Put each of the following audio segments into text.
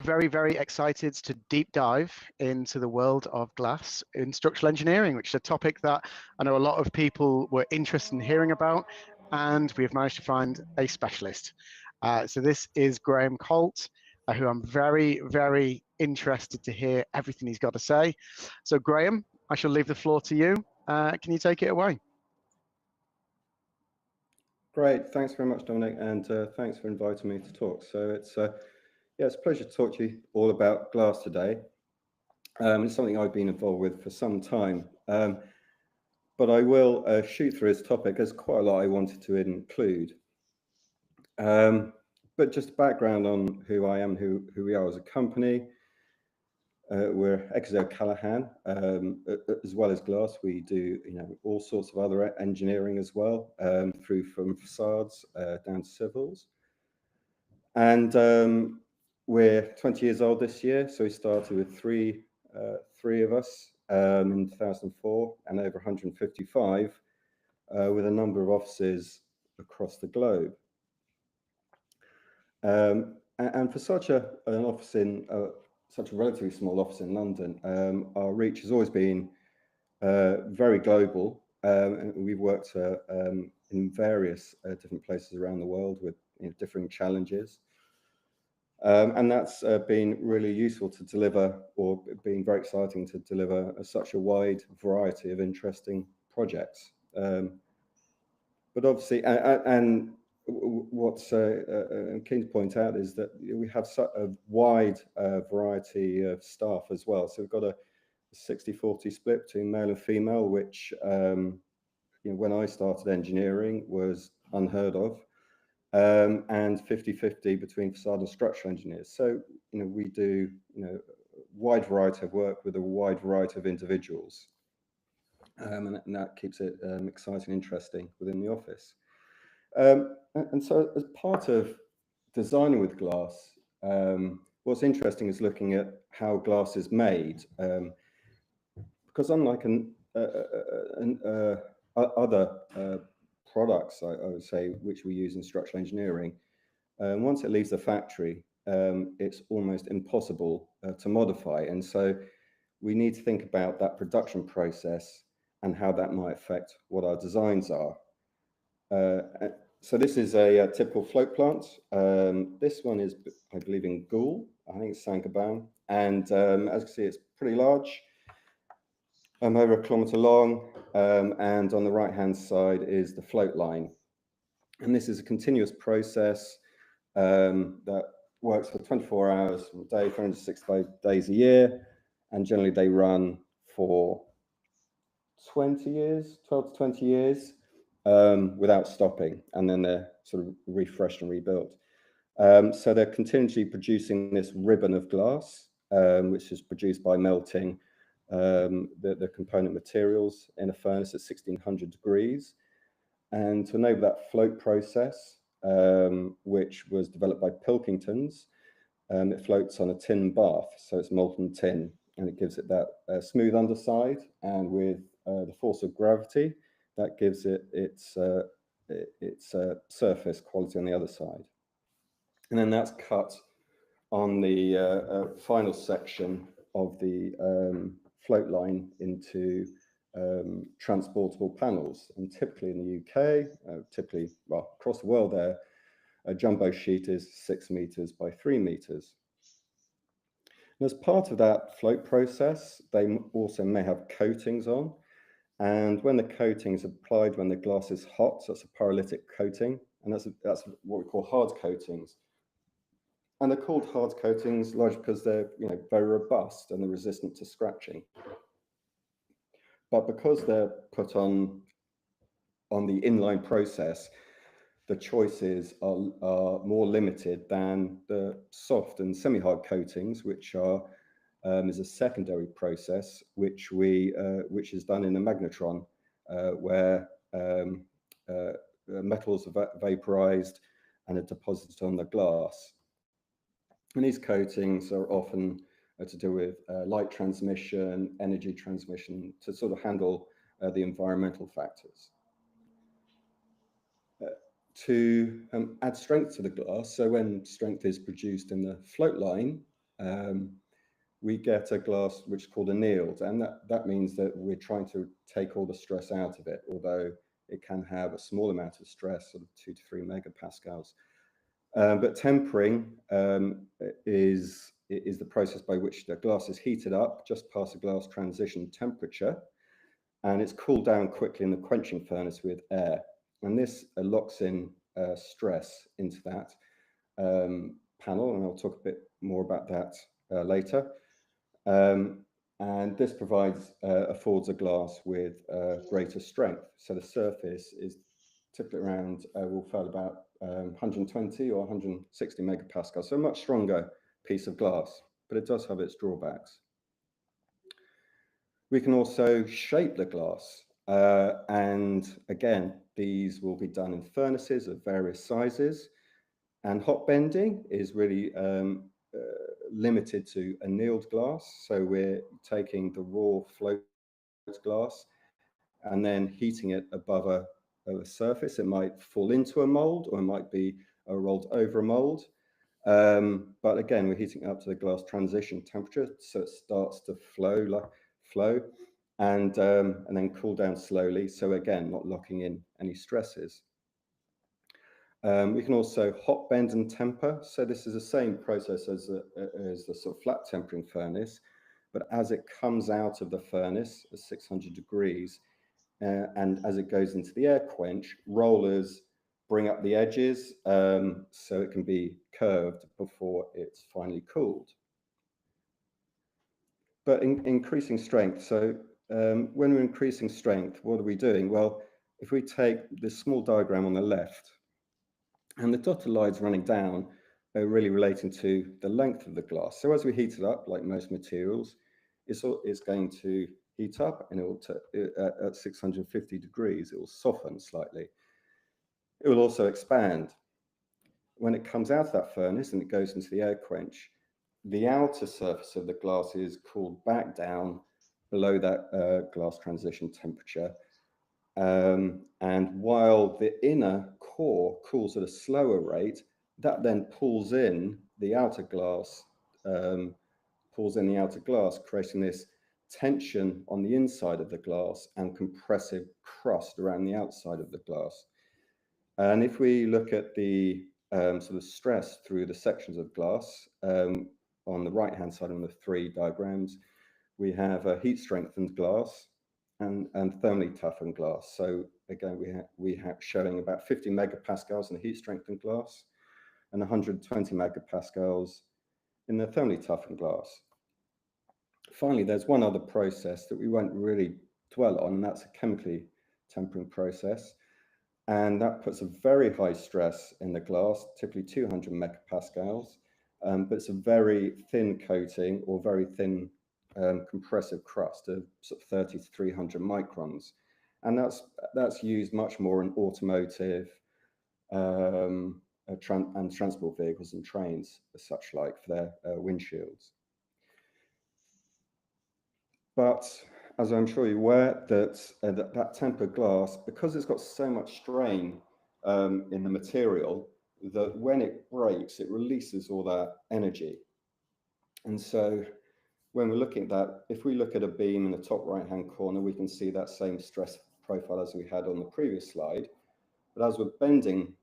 very, very excited to deep dive into the world of glass in structural engineering, which is a topic that I know a lot of people were interested in hearing about, and we have managed to find a specialist. So this is Graham Coult, who I'm very, very interested to hear everything he's got to say. So Graham, I shall leave the floor to you. Can you take it away? Great, thanks very much, Dominic, and thanks for inviting me to talk. So it's a pleasure to talk to you all about glass today. It's something I've been involved with for some time, but I will shoot through this topic. There's quite a lot I wanted to include, but just background on who I am, who we are as a company. We're Exo Callahan, as well as glass. We do all sorts of other engineering as well, through from facades down to civils. And we're 20 years old this year, so we started with three of us in 2004, and over 155 with a number of offices across the globe. And for such an office in such a relatively small office in London, our reach has always been very global. And we've worked in various different places around the world with differing challenges. And that's been really useful to deliver, or been very exciting to deliver such a wide variety of interesting projects. But obviously, and what's keen to point out is that we have such a wide variety of staff as well. So we've got a 60-40 split between male and female, which when I started engineering was unheard of, and 50-50 between facade and structural engineers. So we do a wide variety of work with a wide variety of individuals, and that keeps it exciting and interesting within the office. And so as part of designing with glass, what's interesting is looking at how glass is made, because unlike other products, I would say, which we use in structural engineering, once it leaves the factory, it's almost impossible to modify. And so we need to think about that production process and how that might affect what our designs are. So this is a typical float plant. This one is, I believe, in Coult. I think it's Saint-Gobain. And as you can see, it's pretty large, over 1 kilometre long. And on the right-hand side is the float line. And this is a continuous process that works for 24 hours a day, 365 days a year. And generally they run for 20 years, 12 to 20 years. Without stopping, and then they're sort of refreshed and rebuilt. So they're continually producing this ribbon of glass, which is produced by melting the component materials in a furnace at 1600 degrees. And to enable that float process, which was developed by Pilkingtons, it floats on a tin bath, so it's molten tin, and it gives it that smooth underside, and with the force of gravity, that gives it its surface quality on the other side. And then that's cut on the final section of the float line into transportable panels. And typically in the UK, across the world there, a jumbo sheet is 6 meters by 3 meters. And as part of that float process, they also may have coatings on. And when the coating is applied, when the glass is hot, so that's a pyrolytic coating, and that's what we call hard coatings. And they're called hard coatings largely because they're very robust and they're resistant to scratching. But because they're put on the inline process, the choices are more limited than the soft and semi-hard coatings, which are is a secondary process, which is done in a magnetron, where metals are vaporized and are deposited on the glass. And these coatings are often to do with light transmission, energy transmission, to sort of handle the environmental factors. To add strength to the glass, so when strength is produced in the float line, we get a glass which is called annealed, and that means that we're trying to take all the stress out of it, although it can have a small amount of stress, sort of 2 to 3 megapascals. But tempering is the process by which the glass is heated up just past the glass transition temperature, and it's cooled down quickly in the quenching furnace with air. And this locks in stress into that panel, and I'll talk a bit more about that later. And this affords a glass with greater strength. So the surface is typically around, will fail about 120 or 160 megapascals, so a much stronger piece of glass, but it does have its drawbacks. We can also shape the glass, and again, these will be done in furnaces of various sizes, and hot bending is really limited to annealed glass. So we're taking the raw float glass and then heating it above a surface. It might fall into a mold, or it might be rolled over a mold. But again, we're heating it up to the glass transition temperature, so it starts to flow, and then cool down slowly. So again, not locking in any stresses. We can also hot bend and temper. So this is the same process as the sort of flat tempering furnace, but as it comes out of the furnace at 600 degrees, and as it goes into the air quench, rollers bring up the edges so it can be curved before it's finally cooled. But increasing strength. So when we're increasing strength, what are we doing? Well, if we take this small diagram on the left, and the dotted lines running down are really relating to the length of the glass. So as we heat it up, like most materials, it's going to heat up, and it will at 650 degrees, it will soften slightly. It will also expand. When it comes out of that furnace and it goes into the air quench, the outer surface of the glass is cooled back down below that glass transition temperature. And while the inner core cools at a slower rate, that then pulls in the outer glass, creating this tension on the inside of the glass and compressive crust around the outside of the glass. And if we look at the sort of stress through the sections of glass, on the right-hand side on the 3 diagrams, we have a heat-strengthened glass and thermally toughened glass. So again, we have showing about 50 megapascals in the heat-strengthened glass and 120 megapascals in the thermally toughened glass. Finally, there's one other process that we won't really dwell on, and that's a chemically tempering process. And that puts a very high stress in the glass, typically 200 megapascals, but it's a very thin coating or very thin compressive crust of sort of 30 to 300 microns. And that's used much more in automotive and transport vehicles and trains as such, like for their windshields. But as I'm sure you're aware, that tempered glass, because it's got so much strain in the material, that when it breaks, it releases all that energy. And so when we're looking at that, if we look at a beam in the top right-hand corner, we can see that same stress profile as we had on the previous slide. But as we're bending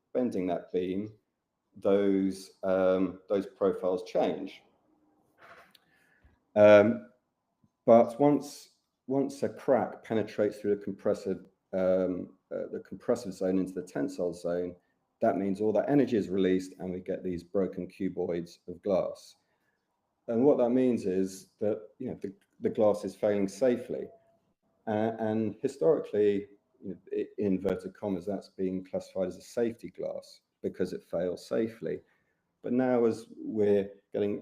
that beam, those profiles change. But once a crack penetrates through the compressive zone into the tensile zone, that means all that energy is released, and we get these broken cuboids of glass. And what that means is that the glass is failing safely, and historically, in inverted commas, that's being classified as a safety glass because it fails safely. But now, as we're getting,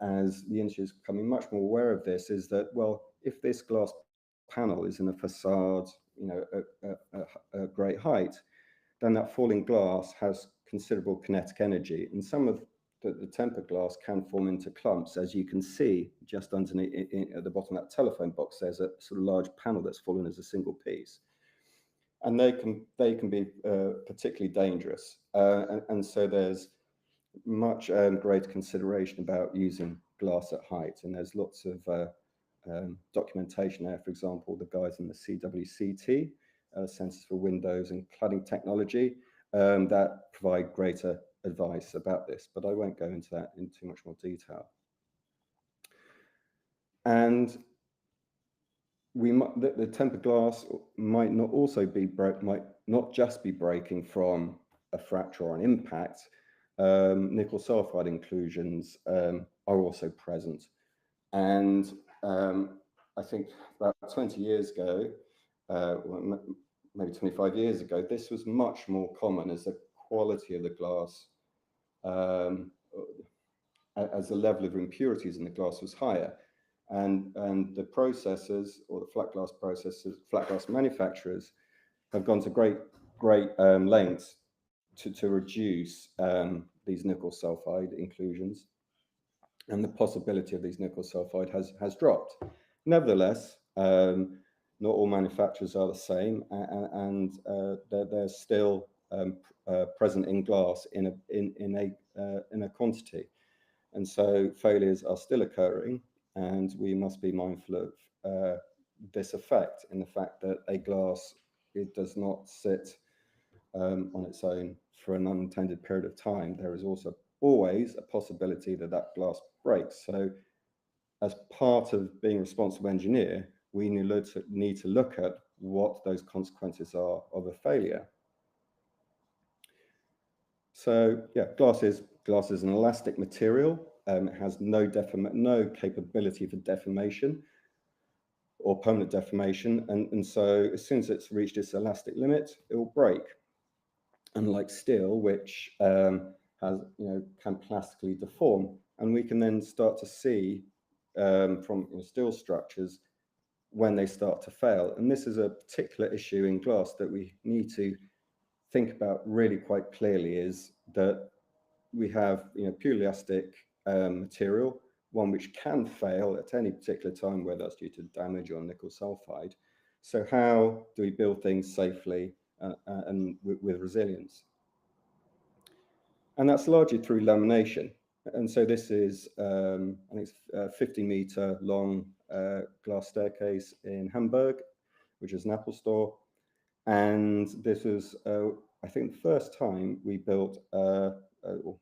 as the industry is becoming much more aware of this, is that, well, if this glass panel is in a facade, a great height, then that falling glass has considerable kinetic energy, and some of the tempered glass can form into clumps. As you can see, just underneath at the bottom of that telephone box, there's a sort of large panel that's fallen as a single piece, and they can be particularly dangerous. And so there's much greater consideration about using glass at height. And there's lots of documentation there. For example, the guys in the CWCT, Centers for Windows and Cladding Technology, that provide greater advice about this, but I won't go into that in too much more detail. And the tempered glass might not also be might not just be breaking from a fracture or an impact. Nickel sulfide inclusions are also present, and I think about 20 years ago, maybe 25 years ago, this was much more common as the quality of the glass, as the level of impurities in the glass was higher. And the processors, or the flat glass processors, flat glass manufacturers, have gone to great lengths to reduce these nickel sulfide inclusions, and the possibility of these nickel sulfide has dropped. Nevertheless, not all manufacturers are the same, and they're still present in glass in a quantity, and so failures are still occurring. And we must be mindful of this effect, in the fact that a glass, it does not sit on its own for an unintended period of time. There is also always a possibility that that glass breaks. So as part of being a responsible engineer, we need to look at what those consequences are of a failure. So yeah, glass is an elastic material. It has no capability for deformation or permanent deformation, and so as soon as it's reached its elastic limit, it will break. Unlike steel, which can plastically deform, and we can then start to see from steel structures when they start to fail. And this is a particular issue in glass that we need to think about really quite clearly, is that we have pure elastic material, one which can fail at any particular time, whether that's due to damage or nickel sulfide. So how do we build things safely and with resilience? And that's largely through lamination. And so this is, I think it's a 50-meter long glass staircase in Hamburg, which is an Apple store. And this was, I think, the first time we built,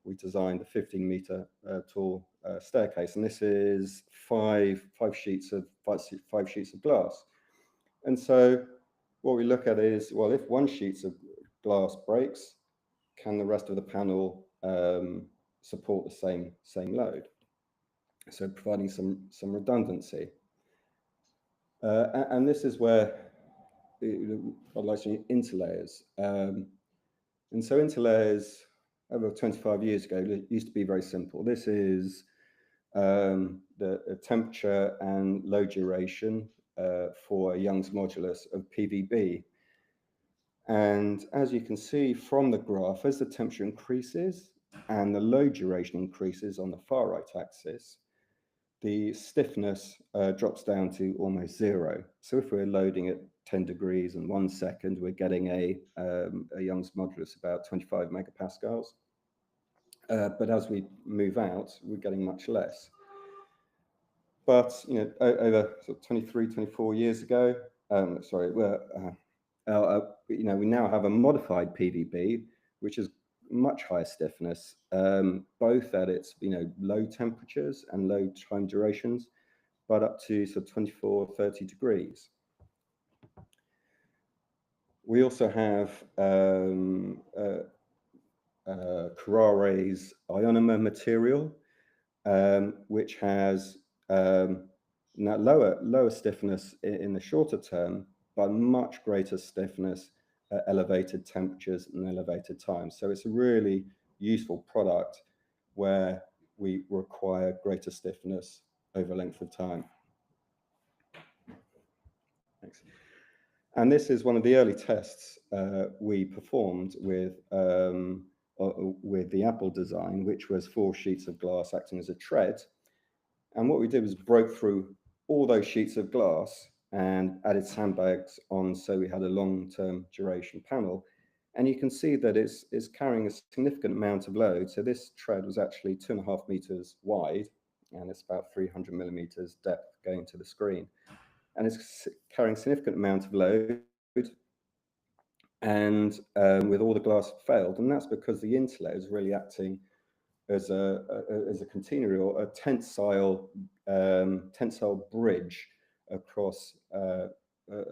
we designed a 15-meter tall staircase. And this is five sheets of glass. And so what we look at is, well, if one sheet of glass breaks, can the rest of the panel support the same load? So providing some redundancy. And this is where I'd like to use interlayers. And so interlayers, over 25 years ago, used to be very simple. This is the temperature and load duration for a Young's modulus of PVB. And as you can see from the graph, as the temperature increases and the load duration increases on the far right axis, the stiffness drops down to almost zero. So if we're loading at 10 degrees in 1 second, we're getting a Young's modulus about 25 megapascals. But as we move out, we're getting much less. But over sort of 23, 24 years ago, we now have a modified PVB, which is much higher stiffness, both at its low temperatures and low time durations, but up to sort of 24, 30 degrees. We also have Carrare's ionomer material, which has lower stiffness in the shorter term, but much greater stiffness at elevated temperatures and elevated times. So it's a really useful product where we require greater stiffness over length of time. Thanks. And this is one of the early tests we performed with the Apple design, which was 4 sheets of glass acting as a tread. And what we did was broke through all those sheets of glass and added sandbags on, so we had a long-term duration panel. And you can see that it's carrying a significant amount of load. So this tread was actually 2.5 meters wide, and it's about 300 millimeters depth going to the screen. And it's carrying significant amount of load, and with all the glass failed, and that's because the interlayer is really acting as a catenary or a tensile bridge across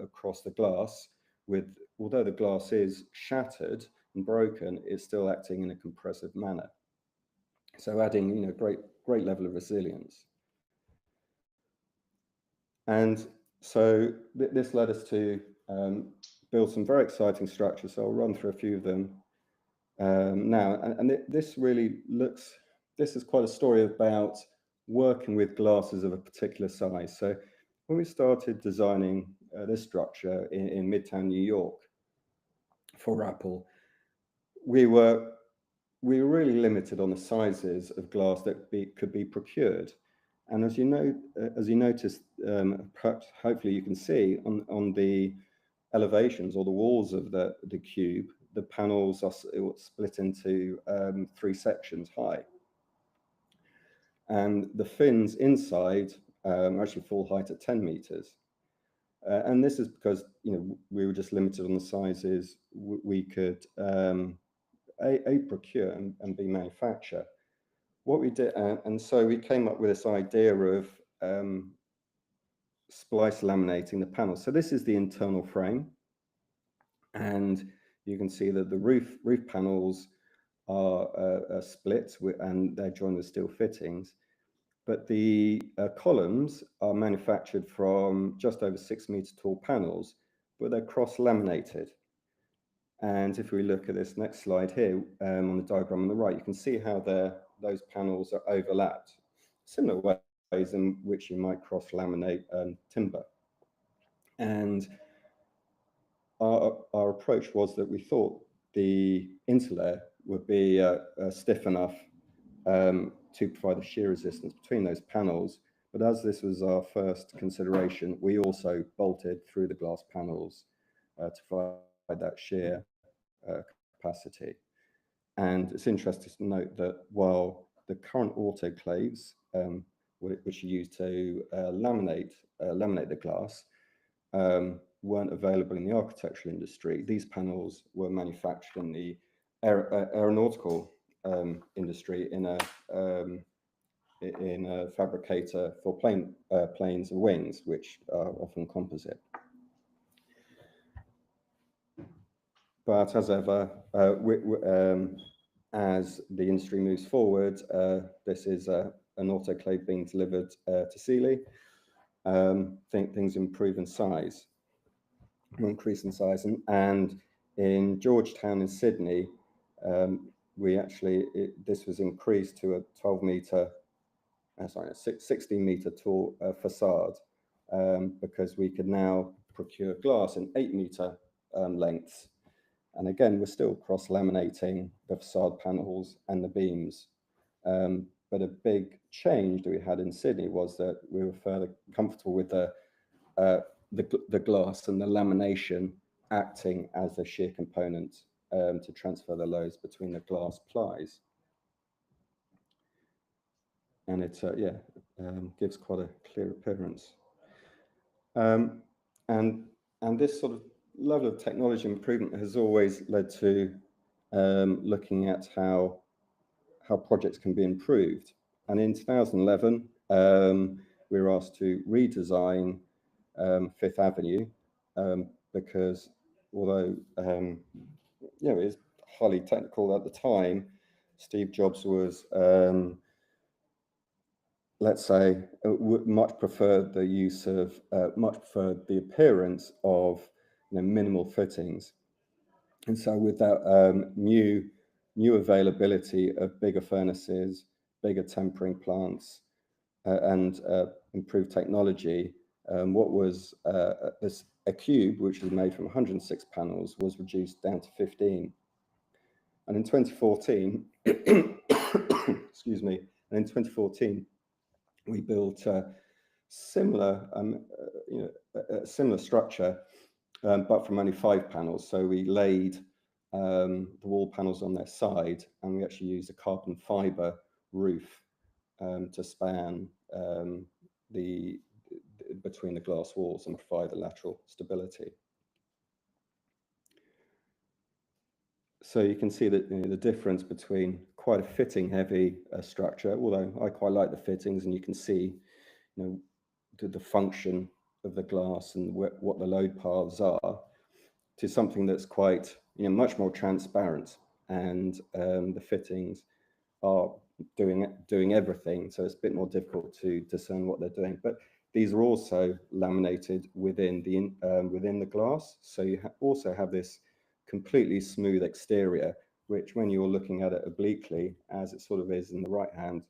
across the glass. With although the glass is shattered and broken, it's still acting in a compressive manner. So adding, you know, great level of resilience. And so this led us to build some very exciting structures. So I'll run through a few of them now. This really looks, this is quite a story about working with glasses of a particular size. So when we started designing this structure in Midtown New York for Apple, we were really limited on the sizes of glass that could be procured. And as you know, as you notice, perhaps hopefully you can see on the elevations or the walls of the cube, the panels are split into 3 sections high. And the fins inside are actually full height at 10 meters. And this is because, you know, we were just limited on the sizes we could A, procure and B, manufacture. What we did, and so we came up with this idea of splice laminating the panels. So this is the internal frame, and you can see that the roof panels are split and they're joined with steel fittings. But the columns are manufactured from just over 6 meter tall panels, but they're cross laminated. And if we look at this next slide here, on the diagram on the right, you can see how those panels are overlapped, similar ways in which you might cross laminate timber. And our approach was that we thought the interlayer would be stiff enough to provide the shear resistance between those panels. But as this was our first consideration, we also bolted through the glass panels to provide that shear capacity. And it's interesting to note that while the current autoclaves, which are used to laminate the glass, weren't available in the architectural industry, these panels were manufactured in the aeronautical industry in a fabricator for planes and wings, which are often composite. But as ever, as the industry moves forward, this is an autoclave being delivered to Sealy. Things improve in size, increase in size, and in Georgetown in Sydney, this was increased to a 16 meter tall facade, because we could now procure glass in 8 meter lengths. And again, we're still cross laminating the facade panels and the beams. But a big change that we had in Sydney was that we were further comfortable with the glass and the lamination acting as a shear component to transfer the loads between the glass plies. And it gives quite a clear appearance. And this sort of level of technology improvement has always led to looking at how projects can be improved. And in 2011, we were asked to redesign Fifth Avenue because although it was highly technical at the time, Steve Jobs was let's say much preferred the appearance of minimal fittings. And so with that new availability of bigger furnaces, bigger tempering plants, and improved technology, what was a cube, which was made from 106 panels, was reduced down to 15. And in 2014, excuse me, and in 2014, we built a similar structure, but from only 5 panels. So we laid the wall panels on their side, and we actually used a carbon fiber roof to span the between the glass walls and provide the lateral stability. So you can see that the difference between quite a fitting heavy structure, although I quite like the fittings, and you can see the function of the glass and what the load paths are, to something that's quite much more transparent, and the fittings are doing everything, so it's a bit more difficult to discern what they're doing. But these are also laminated within the glass, so you also have this completely smooth exterior, which when you're looking at it obliquely, as it sort of is in the right hand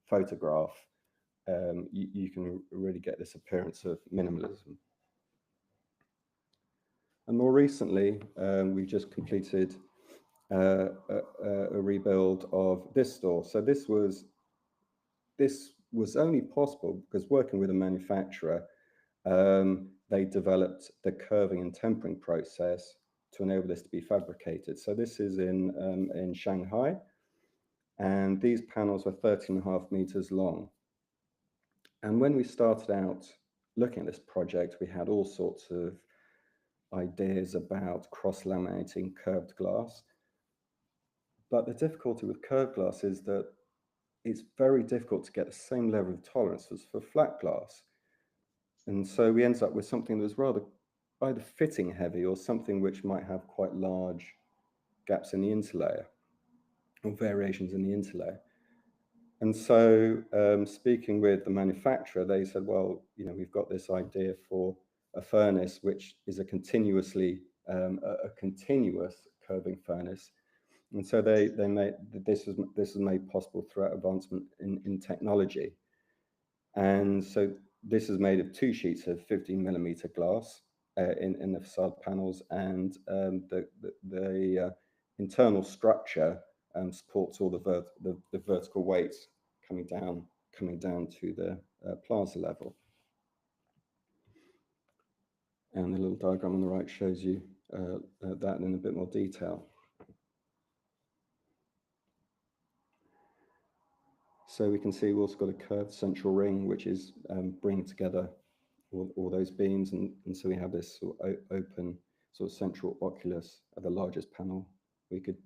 photograph, you can really get this appearance of minimalism. And more recently, we've just completed a rebuild of this store. So this was only possible because working with a manufacturer, they developed the curving and tempering process to enable this to be fabricated. So this is in Shanghai, and these panels were 13.5 meters long. And when we started out looking at this project, we had all sorts of ideas about cross-laminating curved glass. But the difficulty with curved glass is that it's very difficult to get the same level of tolerance as for flat glass. And so we ended up with something that was rather either fitting heavy or something which might have quite large gaps in the interlayer or variations in the interlayer. And so speaking with the manufacturer, they said, well, we've got this idea for a furnace which is a continuous curving furnace. And so they made this was made possible through advancement in technology. And so this is made of 2 sheets of 15 millimeter glass in the facade panels, and the internal structure supports all the vertical weights coming down to the plaza level. And the little diagram on the right shows you that in a bit more detail. So we can see we've also got a curved central ring, which is bringing together all those beams, and so we have this sort of open sort of central oculus at the largest panel we could.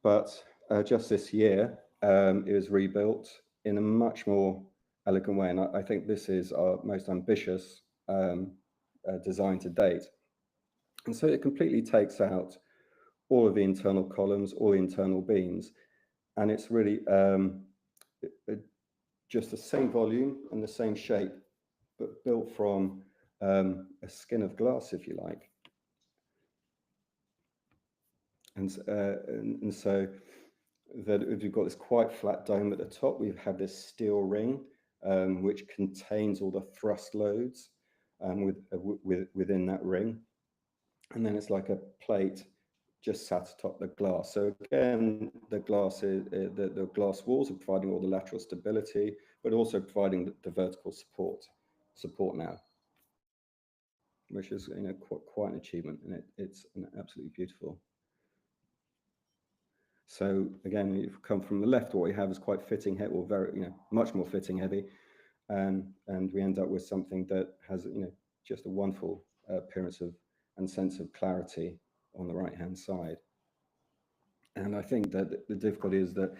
But just this year, it was rebuilt in a much more elegant way, and I think this is our most ambitious design to date. And so it completely takes out all of the internal columns, all the internal beams, and it's really just the same volume and the same shape, but built from a skin of glass, if you like. And so that if you've got this quite flat dome at the top, we've had this steel ring, which contains all the thrust loads within that ring. And then it's like a plate just sat atop the glass. So again, the glass walls are providing all the lateral stability, but also providing the vertical support now, which is quite an achievement, and it's absolutely beautiful. So again, if you come from the left, what we have is quite fitting heavy, or very much more fitting heavy, and we end up with something that has just a wonderful appearance of and sense of clarity on the right hand side. And I think that the difficulty is that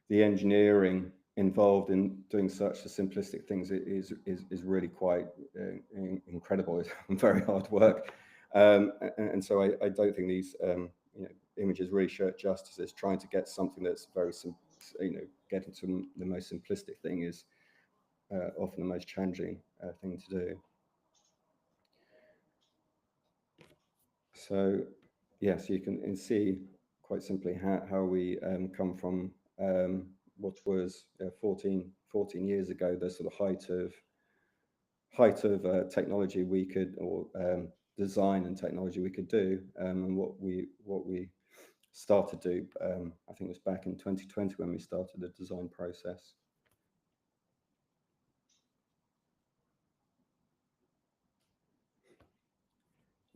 the engineering involved in doing such simplistic things is really quite incredible. It's very hard work, and so I don't think these images really show it justice. It's trying to get something that's very getting to the most simplistic thing is often the most challenging thing to do. So yes, you can see quite simply how we come from what was 14 years ago, the sort of height of technology we could, or design and technology we could do, and what we started to do. I think it was back in 2020 when we started the design process.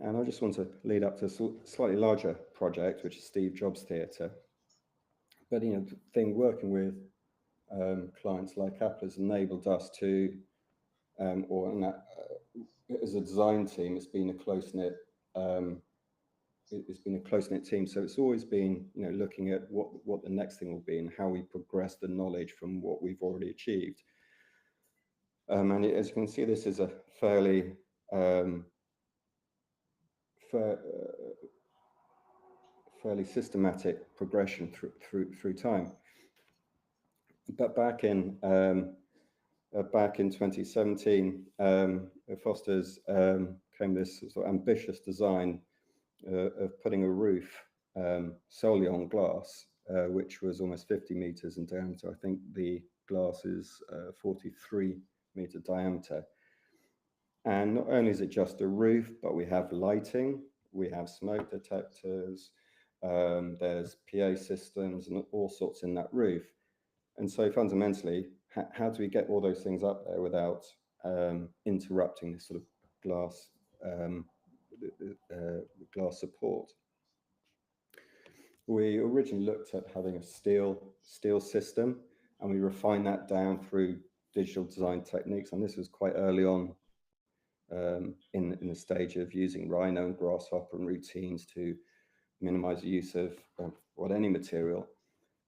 And I just want to lead up to a slightly larger project, which is Steve Jobs Theatre. But the thing working with clients like Apple has enabled us to, as a design team, it's been a close knit team. So it's always been, looking at what the next thing will be and how we progress the knowledge from what we've already achieved. As you can see, this is a fairly fairly systematic progression through time. But back in 2017, Foster's came this sort of ambitious design of putting a roof solely on glass, which was almost 50 meters in diameter. I think the glass is 43-meter diameter. And not only is it just a roof, but we have lighting, we have smoke detectors, there's PA systems and all sorts in that roof. And so fundamentally, how do we get all those things up there without interrupting this sort of glass support? We originally looked at having a steel system, and we refined that down through digital design techniques. And this was quite early on in the stage of using Rhino and Grasshopper and routines to minimize the use of any material.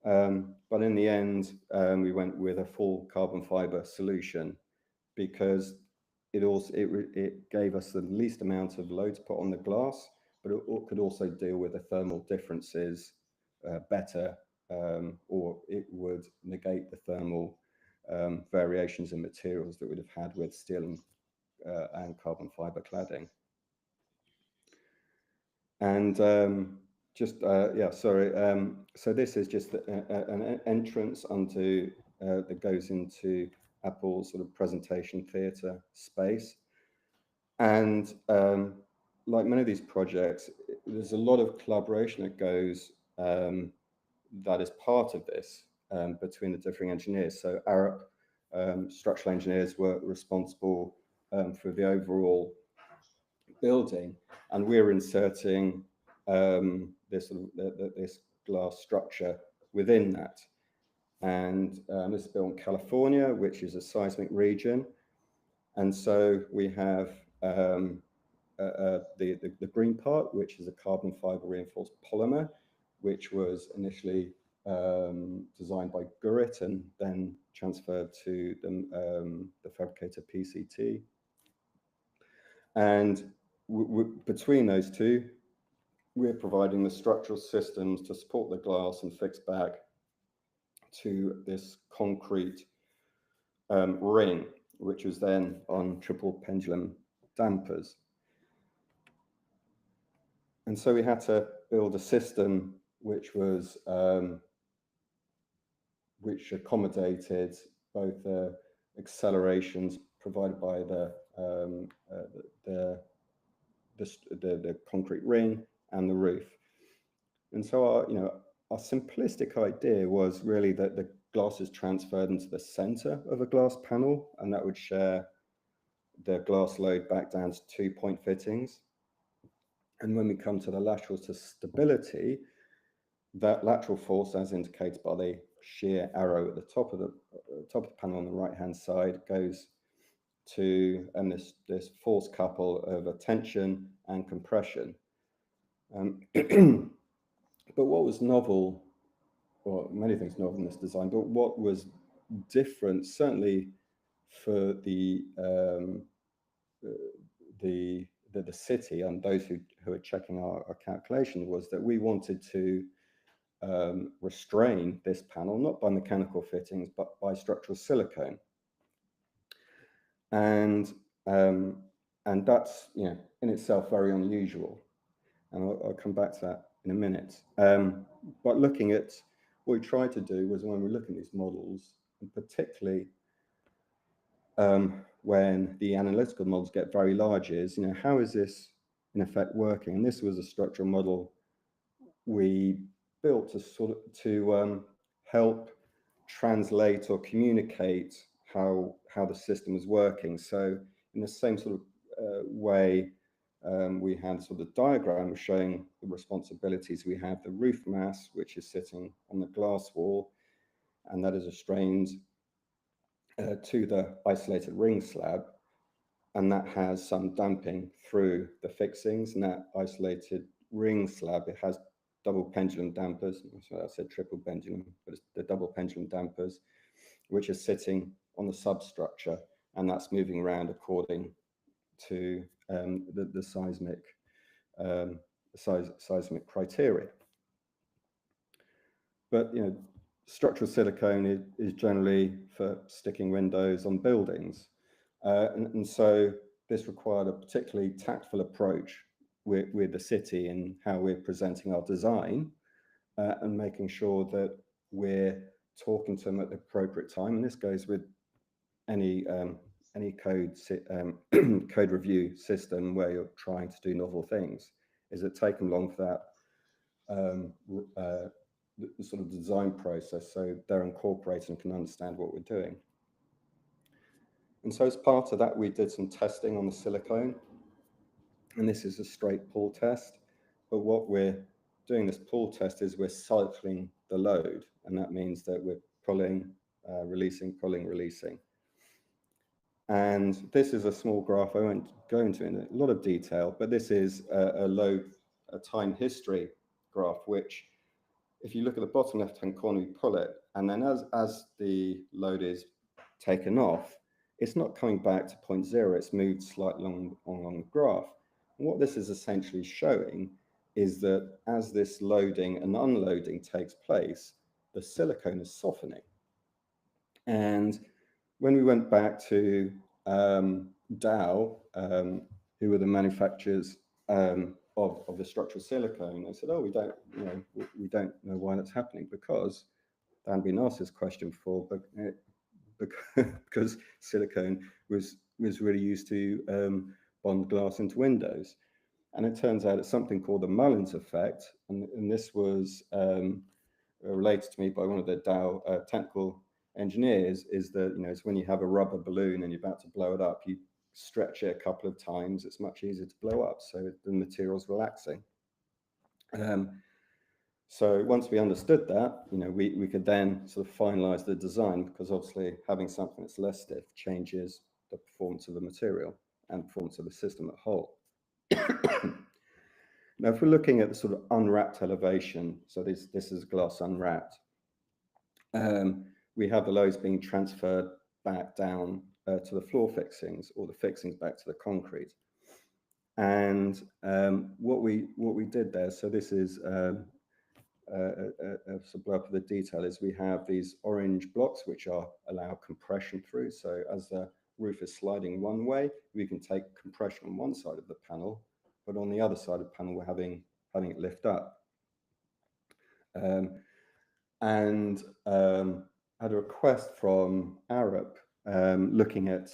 But in the end, we went with a full carbon fiber solution because it gave us the least amount of load to put on the glass, but it could also deal with the thermal differences better, or it would negate the thermal variations in materials that we'd have had with steel and carbon fiber cladding. And so this is just an entrance onto that goes into Apple's sort of presentation theatre space. And like many of these projects, there's a lot of collaboration that goes that is part of this between the different engineers. So Arup structural engineers were responsible for the overall building, and we're inserting this glass structure within that. And this is built in California, which is a seismic region. And so we have the green part, which is a carbon fiber reinforced polymer, which was initially designed by Gurit and then transferred to the fabricator PCT. And between those two, we're providing the structural systems to support the glass and fix back to this concrete ring, which was then on triple pendulum dampers. And so we had to build a system which was which accommodated both the accelerations provided by the concrete ring and the roof. And so our simplistic idea was really that the glass is transferred into the center of a glass panel, and that would share the glass load back down to 2-point fittings. And when we come to the lateral to stability, that lateral force, as indicated by the shear arrow at the top of the panel on the right-hand side, goes to this force couple of a tension and compression. But what was novel, well, many things novel in this design, but what was different, certainly for the city and those who are checking our calculation, was that we wanted to restrain this panel, not by mechanical fittings, but by structural silicone. And that's, in itself very unusual. And I'll come back to that in a minute. But looking at what we tried to do was, when we look at these models, and particularly when the analytical models get very large, is, how is this in effect working? And this was a structural model we built to help translate or communicate how the system is working. So in the same sort of way we had sort of the diagram showing the responsibilities. We have the roof mass, which is sitting on the glass wall, and that is restrained to the isolated ring slab, and that has some damping through the fixings. And that isolated ring slab, it has double pendulum dampers. So I said triple pendulum, but it's the double pendulum dampers, which are sitting on the substructure, and that's moving around according to the seismic criteria. But structural silicone is generally for sticking windows on buildings, and so this required a particularly tactful approach with the city in how we're presenting our design, and making sure that we're talking to them at the appropriate time. And this goes with any code code review system where you're trying to do novel things. Is it take them long for that the sort of design process, so they're incorporated and can understand what we're doing. And so as part of that, we did some testing on the silicone, and this is a straight pull test. But what we're doing this pull test is we're cycling the load, and that means that we're pulling, releasing, pulling, releasing. And this is a small graph. I won't go into in a lot of detail, but this is a time history graph, which if you look at the bottom left-hand corner, you pull it, and then as the load is taken off, it's not coming back to point zero, it's moved slightly along the graph. And what this is essentially showing is that as this loading and unloading takes place, the silicone is softening. And when we went back to Dow, who were the manufacturers of the structural silicone, they said, "Oh, we don't know why that's happening, because they hadn't been asked this question before, but because silicone was really used to bond glass into windows." And it turns out it's something called the Mullins effect, and this was related to me by one of the Dow technical engineers. Is that it's when you have a rubber balloon and you're about to blow it up, you stretch it a couple of times, it's much easier to blow up, so the material's relaxing. So once we understood that, we could then sort of finalize the design, because obviously having something that's less stiff changes the performance of the material and performance of the system at whole. Now, if we're looking at the sort of unwrapped elevation, so this is glass unwrapped, we have the loads being transferred back down to the floor fixings, or the fixings back to the concrete. And what we did there, so this is a blow up of the detail, is we have these orange blocks which allow compression through. So as the roof is sliding one way, we can take compression on one side of the panel, but on the other side of the panel we're having it lift up. And had a request from Arup looking at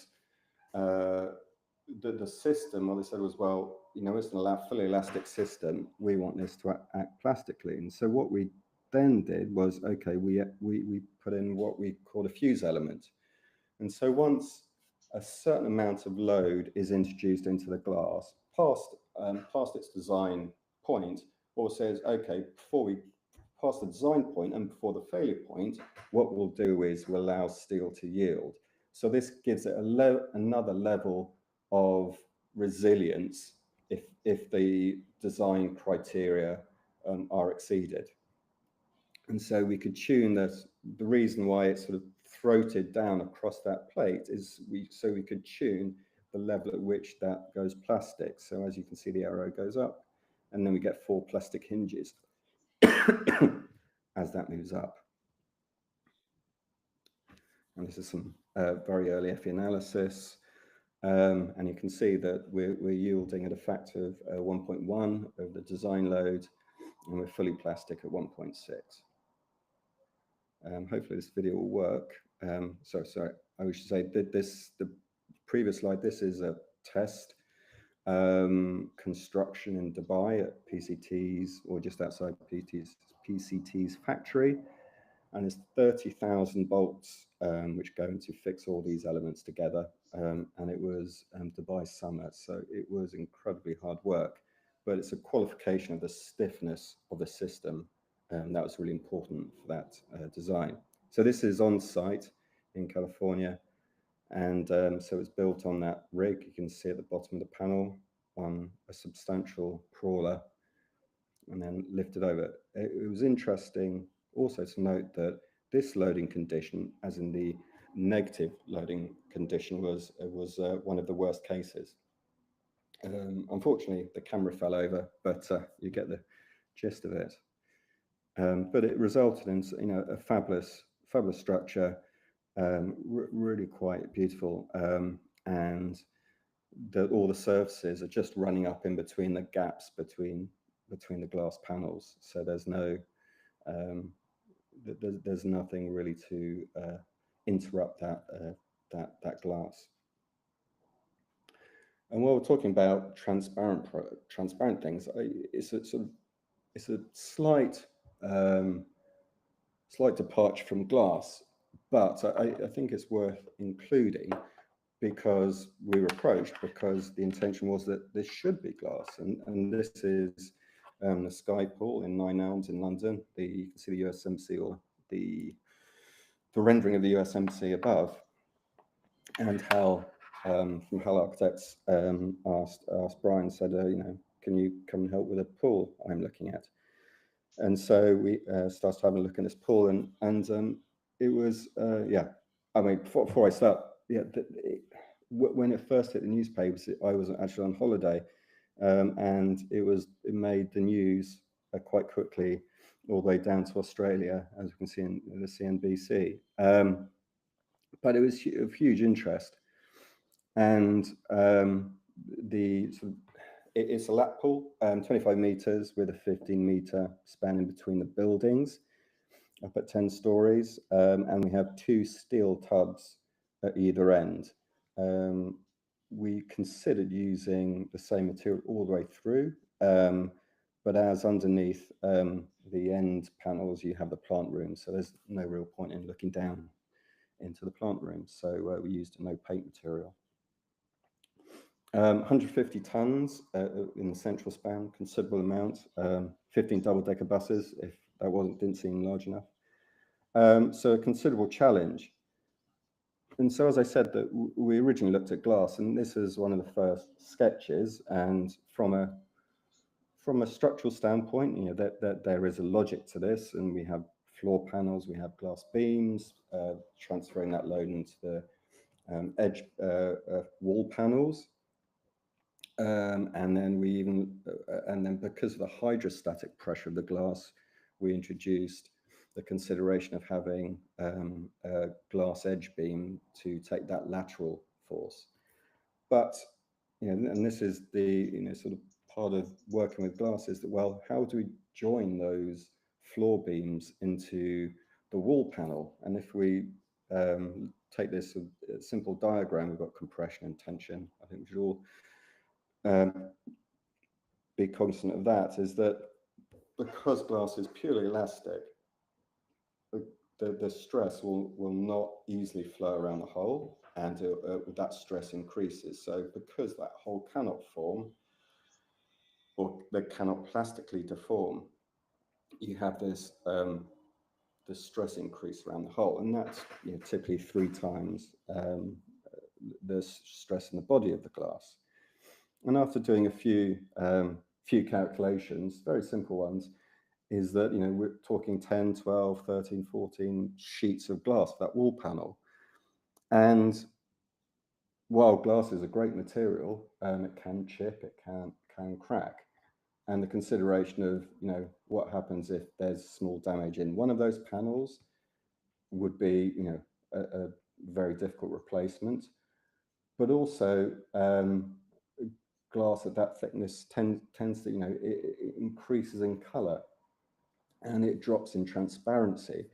the system. What they said was, well, it's an fully elastic system, we want this to act plastically. And so what we then did was, okay, we put in what we call a fuse element. And so once a certain amount of load is introduced into the glass past its design point, what says, okay, before we pass the design point and before the failure point, what we'll do is we'll allow steel to yield. So this gives it another level of resilience if the design criteria are exceeded. And so we could tune this. The reason why it's sort of throated down across that plate is so we could tune the level at which that goes plastic. So as you can see, the arrow goes up, and then we get 4 plastic hinges as that moves up. And this is some very early FE analysis. And you can see that we're yielding at a factor of 1.1 of the design load, and we're fully plastic at 1.6. Hopefully this video will work. Sorry, I should say that the previous slide, this is a test construction in Dubai at PCT's, or just outside PCT's factory. and it's 30,000 bolts which go in to fix all these elements together. And it was Dubai summer, so it was incredibly hard work, but it's a qualification of the stiffness of the system. That was really important for that design. So this is on site in California, and so it's built on that rig. You can see at the bottom of the panel on a substantial crawler, and then lifted over. It was interesting also to note that this loading condition, as in the negative loading condition, was one of the worst cases. Unfortunately, the camera fell over, but you get the gist of it. But it resulted in, you know, a fabulous structure, really quite beautiful, and all the surfaces are just running up in between the gaps between the glass panels. So there's no there's nothing really to interrupt that glass. And while we're talking about transparent things, it's a slight departure from glass, but I think it's worth including, because we were approached because the intention was that this should be glass, and this is the Sky Pool in 9 Elms in London. You can see the USMC, or the rendering of the USMC above, and Hal from Hal Architects asked Brian, said, you know, can you come and help with a pool I'm looking at? And so we started having a look at this pool, and it was yeah. I mean, before I start, yeah, when it first hit the newspapers, I was actually on holiday, and it made the news quite quickly, all the way down to Australia, as you can see in the CNBC. But it was of huge interest, and it's a lap pool, 25 meters with a 15-meter span in between the buildings, up at 10 stories, and we have 2 steel tubs at either end. We considered using the same material all the way through, but as underneath the end panels, you have the plant room, so there's no real point in looking down into the plant room. So we used a no paint material. 150 tons in the central span, considerable amount. 15 double-decker buses, if that didn't seem large enough. So a considerable challenge. And so, as I said, that we originally looked at glass, and this is one of the first sketches. And from a structural standpoint, you know, that there is a logic to this, and we have floor panels, we have glass beams, transferring that load into the edge wall panels. And then because of the hydrostatic pressure of the glass, we introduced the consideration of having a glass edge beam to take that lateral force. But, you know, and this is the, you know, sort of part of working with glass, is that, well, how do we join those floor beams into the wall panel? And if we take this simple diagram, we've got compression and tension. I think we should all be cognizant of that, is that because glass is purely elastic, the stress will not easily flow around the hole, and that stress increases. So because that hole cannot form, or they cannot plastically deform, you have this the stress increase around the hole, and that's, you know, typically 3 times the stress in the body of the glass. And after doing a few calculations, very simple ones, is that, you know, we're talking 10, 12, 13, 14 sheets of glass for that wall panel. And while glass is a great material, it can chip, it can crack. And the consideration of, you know, what happens if there's small damage in one of those panels would be, you know, a very difficult replacement. But also, glass at that thickness tends to, you know, it increases in color and it drops in transparency.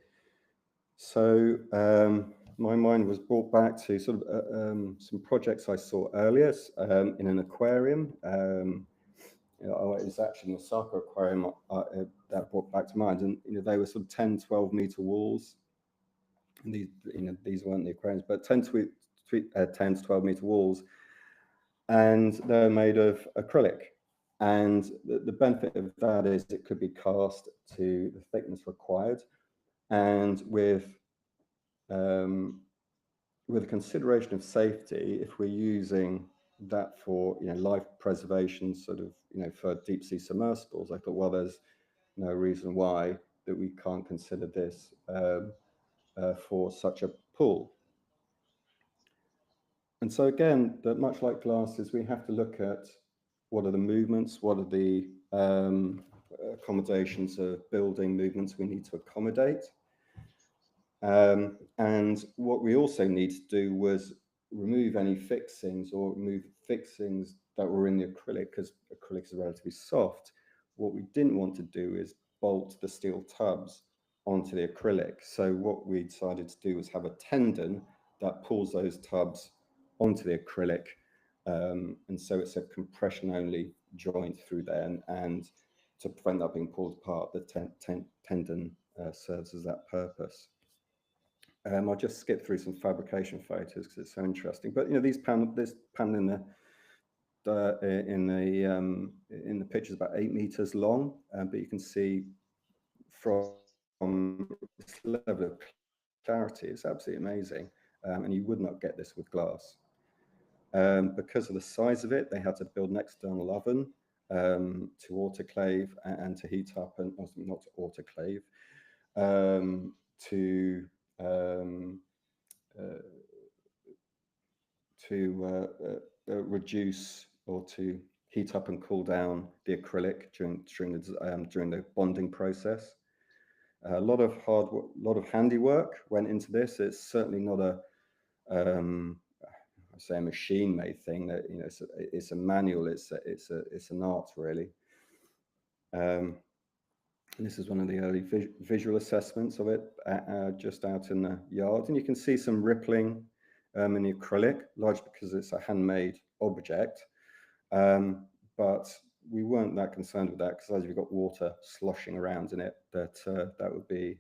So my mind was brought back to sort of some projects I saw earlier in an aquarium. You know, it was actually an Osaka aquarium that brought back to mind, and they were sort of 10, 12-meter walls. And these weren't the aquariums, but 10 to 12-meter walls, and they're made of acrylic. And the benefit of that is it could be cast to the thickness required, and with a consideration of safety, if we're using that for life preservation, sort of for deep sea submersibles, I thought, well, there's no reason why that we can't consider this for such a pool. And so again, that much like glasses, we have to look at what are the movements, what are the accommodations of building movements we need to accommodate. And what we also need to do was remove any fixings, or remove fixings that were in the acrylic, because acrylics are relatively soft. What we didn't want to do is bolt the steel tubs onto the acrylic. So what we decided to do was have a tendon that pulls those tubs onto the acrylic. And so it's a compression only joint through there, and to prevent that being pulled apart, the tendon serves as that purpose. I'll just skip through some fabrication photos because it's so interesting. But this panel in the picture is about 8 meters long, but you can see from this level of clarity, it's absolutely amazing, and you would not get this with glass. Because of the size of it, they had to build an external oven to autoclave and to heat up, and not to autoclave, to reduce or to heat up and cool down the acrylic during the bonding process. A lot of handiwork went into this. It's certainly not I say a machine-made thing. That it's a manual. It's an art, really. This is one of the early visual assessments of it, just out in the yard, and you can see some rippling in the acrylic, largely because it's a handmade object. But we weren't that concerned with that, because as you've got water sloshing around in it, that would be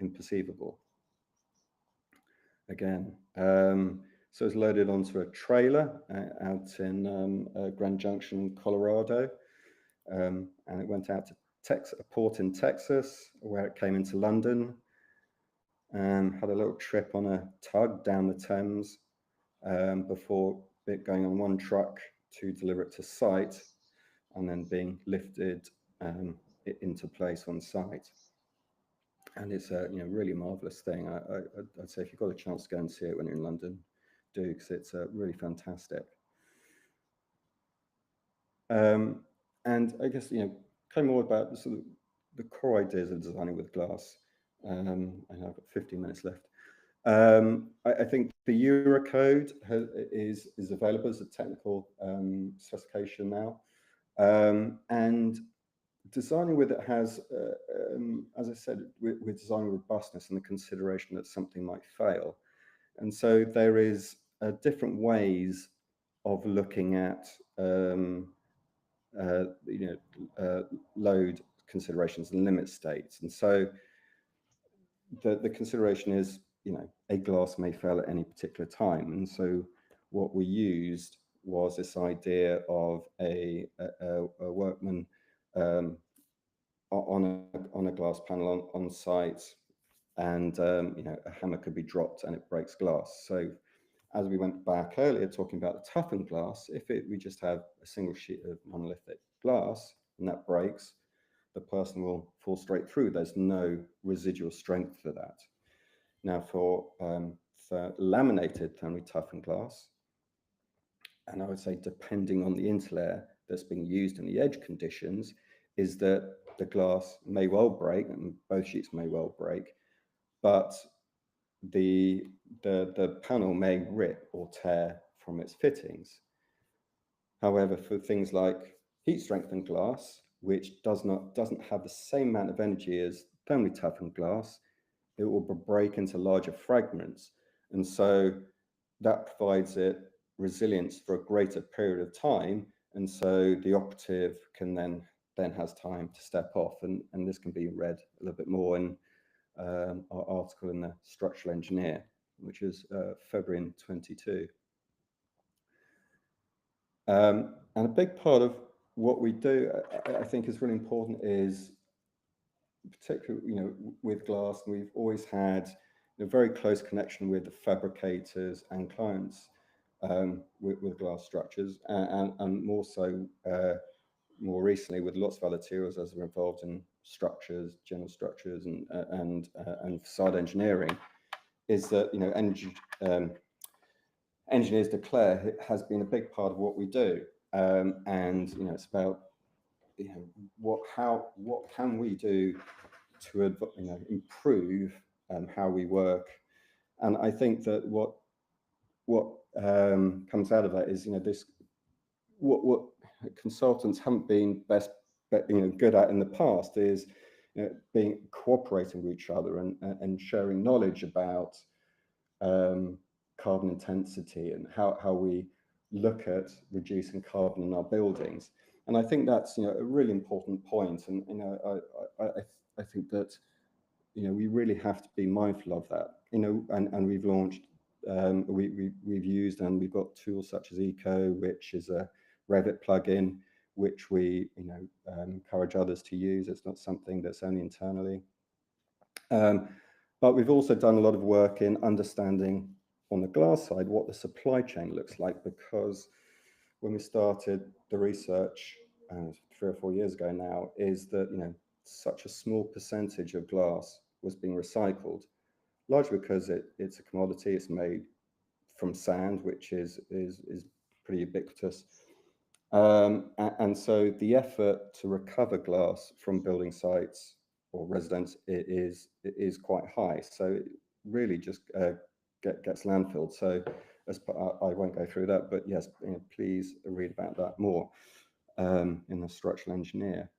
imperceivable. Again, so it's loaded onto a trailer out in Grand Junction, Colorado, and it went out to a port in Texas, where it came into London, and had a little trip on a tug down the Thames before it going on one truck to deliver it to site, and then being lifted into place on site. And it's a really marvelous thing. I'd say if you've got a chance to go and see it when you're in London, do, because it's really fantastic. And I guess kind of more about the core ideas of designing with glass. And I've got 15 minutes left. I think the Eurocode is available as a technical specification now, and designing with it has, as I said, we're designing robustness and the consideration that something might fail, and so there is different ways of looking at load considerations and limit states, and so the consideration is a glass may fail at any particular time, and so what we used was this idea of a workman on a glass panel on site, and a hammer could be dropped and it breaks glass. So as we went back earlier talking about the toughened glass, if we just have a single sheet of monolithic glass and that breaks, the person will fall straight through. There's no residual strength for that. Now for laminated thermally toughened glass, and I would say depending on the interlayer that's being used in the edge conditions, is that the glass may well break, and both sheets may well break, but the panel may rip or tear from its fittings. However, for things like heat strengthened glass, which doesn't have the same amount of energy as thermally toughened glass, it will break into larger fragments, and so that provides it resilience for a greater period of time, and so the operative can then then has time to step off, and this can be read a little bit more in our article in the Structural Engineer, which is February in 22. And a big part of what we do, I think, is really important, is particularly, with glass, we've always had a very close connection with the fabricators and clients with glass structures, and more so more recently with lots of other materials as we're involved in structures, general structures, and facade engineering. Is that engineers declare it has been a big part of what we do, and it's about what can we do to improve how we work. And I think that what comes out of that is this what consultants haven't been good at in the past is being cooperating with each other and sharing knowledge about carbon intensity and how we look at reducing carbon in our buildings. And I think that's a really important point. And I think that we really have to be mindful of that. And we've launched, we've used, and we've got tools such as Eco, which is a Revit plugin, which we encourage others to use. It's not something that's only internally. But we've also done a lot of work in understanding on the glass side what the supply chain looks like, because when we started the research 3 or 4 years ago now, is that such a small percentage of glass was being recycled, largely because it's a commodity. It's made from sand, which is pretty ubiquitous. And so the effort to recover glass from building sites or residents is quite high. So it really just gets landfilled. So I won't go through that, but yes, please read about that more in the Structural Engineer.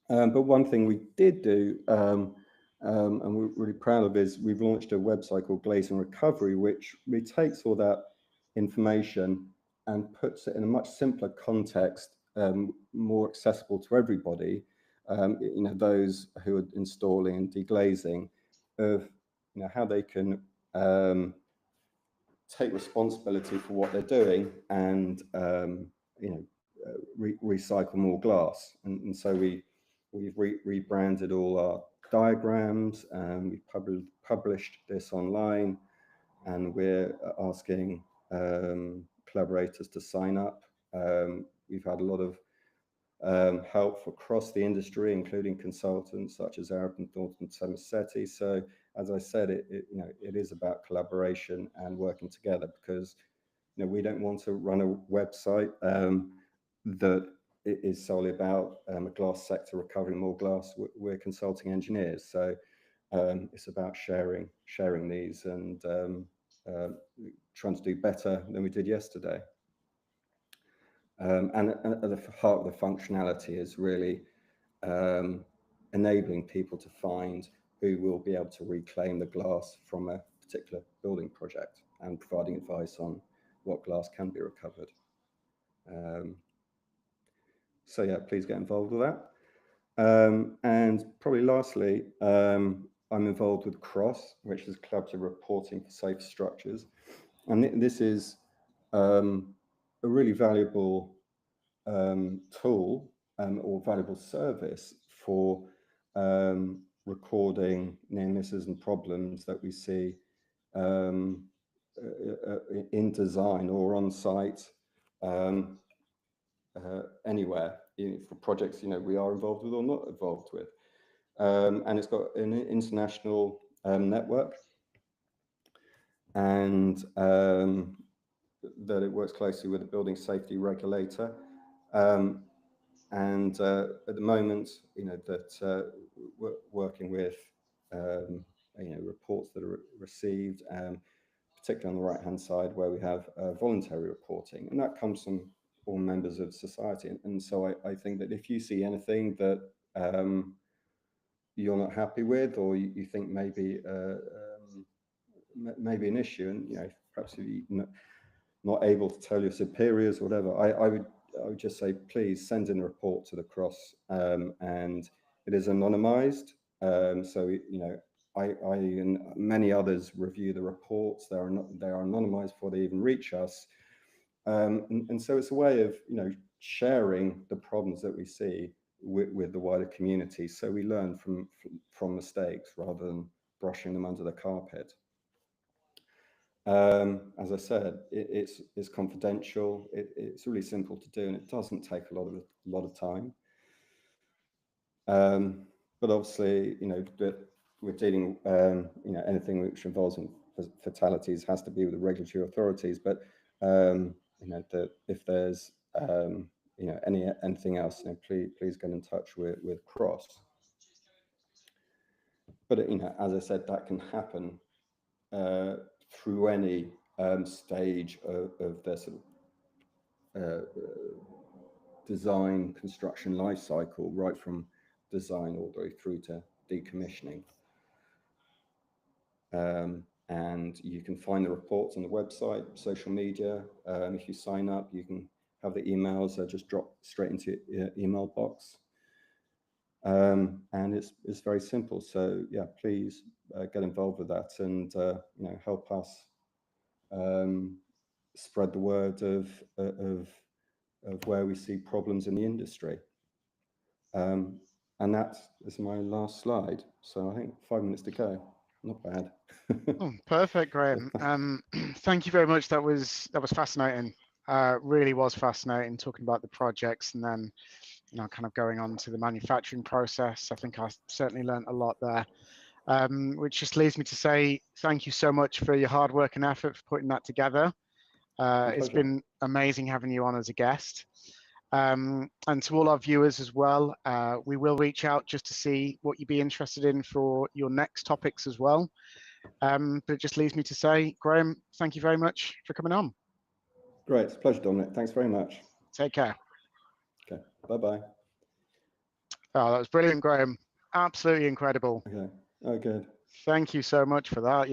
But one thing we did do, and we're really proud of, is we've launched a website called Glass Recovery, which really takes all that information and puts it in a much simpler context, more accessible to everybody, those who are installing and deglazing, of how they can take responsibility for what they're doing and recycle more glass. And so we've rebranded all our diagrams, and we've published this online, and we're asking collaborators to sign up. We've had a lot of help across the industry, including consultants such as Arab and Thornton Semisetti. So as I said, it is about collaboration and working together, because we don't want to run a website that is solely about a glass sector recovering more glass. We're consulting engineers, so it's about sharing these and trying to do better than we did yesterday. And at the heart of the functionality is really enabling people to find who will be able to reclaim the glass from a particular building project, and providing advice on what glass can be recovered. So yeah, please get involved with that. And probably lastly, I'm involved with CROSS, which is Collaborative Reporting for Safe Structures. And this is a really valuable tool or valuable service for recording near misses and problems that we see in design or on site, anywhere, for projects we are involved with or not involved with. And it's got an international network, and that it works closely with the building safety regulator. And at the moment, that we're working with reports that are received, particularly on the right-hand side, where we have voluntary reporting, and that comes from all members of society. And so I think that if you see anything that you're not happy with, or you think maybe an issue, and perhaps you're not able to tell your superiors or whatever, I would I would just say, please send in a report to the Cross, and it is anonymized. So, you know, I and many others review the reports. They are anonymized before they even reach us. And so it's a way of, you know, sharing the problems that we see with the wider community. So we learn from mistakes rather than brushing them under the carpet. As I said, it's confidential. It's really simple to do, and it doesn't take a lot of time. But obviously, you know, that we're dealing, you know, anything which involves fatalities has to be with the regulatory authorities. But you know, if there's you know, anything else, you know, please get in touch with Cross. But you know, as I said, that can happen through any stage of their sort of design construction life cycle, right from design all the way through to decommissioning. And you can find the reports on the website, social media. If you sign up, you can have the emails just drop straight into your email box. And it's very simple. So yeah, please get involved with that, and you know, help us spread the word of where we see problems in the industry. And that is my last slide. So I think 5 minutes to go. Not bad. Oh, perfect, Graham. Thank you very much. That was fascinating. Really was fascinating, talking about the projects and then, you know, kind of going on to the manufacturing process. I think I certainly learned a lot there, which just leads me to say thank you so much for your hard work and effort for putting that together. It's been amazing having you on as a guest. And to all our viewers as well, we will reach out just to see what you'd be interested in for your next topics as well. But it just leaves me to say, Graham, thank you very much for coming on. Great. It's a pleasure, Dominic. Thanks very much. Take care. Okay. Bye-bye. Oh, that was brilliant, Graham. Absolutely incredible. Okay. Oh, good. Thank you so much for that. Yeah.